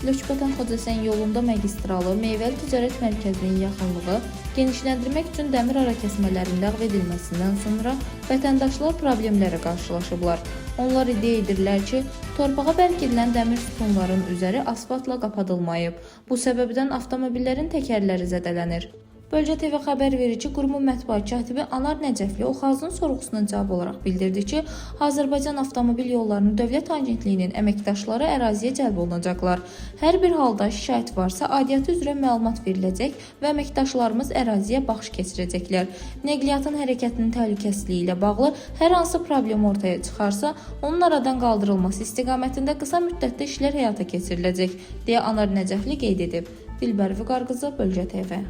Lökbatan-Xocasən yolunda magistralı, meyvəli ticarət mərkəzinin yaxınlığı genişləndirmək üçün dəmir ara kəsmələrin ləğv edilməsindən sonra vətəndaşlar problemlərə qarşılaşıblar. Onlar iddia edirlər ki, torpağa bərk edilən dəmir sütunların üzəri asfaltla qapadılmayıb. Bu səbəbdən avtomobillərin təkərləri zədələnir. Bölgə TV xəbər verir ki, qurumun mətbuat katibi Anar Nəcəfli Oxazın sorğusuna cavab olaraq bildirdi ki, Azərbaycan Avtomobil Yollarının Dövlət Agentliyinin əməkdaşları əraziyə cəlb olunacaqlar. Hər bir halda şikayət varsa, aidiyyatı üzrə məlumat veriləcək və əməkdaşlarımız əraziyə baxış keçirəcəklər. Nəqliyyatın hərəkətinin təhlükəsizliyi ilə bağlı hər hansı problem ortaya çıxarsa, onun aradan qaldırılması istiqamətində qısa müddətdə işlər həyata keçiriləcək, deyə Anar Nəcəfli qeyd edib. Dilbər Vüqarqızı, Bölgə TV.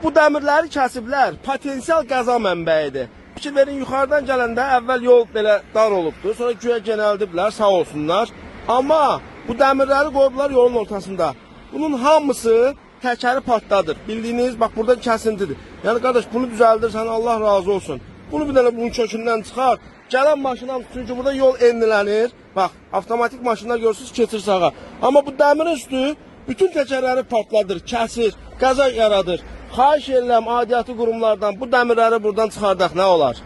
Bu dəmirləri kəsiblər, potensial qəza mənbəyidir. Fikir verin, yuxarıdan gələndə əvvəl yol belə dar olubdur, sonra güya genəldiblər, sağ olsunlar. Amma bu dəmirləri qoyublar yolun ortasında. Bunun hamısı təkəri partladır. Bildiyiniz, bax burada kəsintidir. Yəni qardaş, bunu düzəldirsən, Allah razı olsun. Bunu bir dənə bunun kökündən çıxar. Gələn maşından, çünki burada yol enlilənir. Bax, avtomatik maşınlar görürsünüz, keçir sağa. Amma bu dəmirin üstü bütün təkərləri partladır, kəsir, qəza yaradır. Xahiş edirəm aidiyyatı qurumlardan bu dəmirləri buradan çıxardaq, nə olar?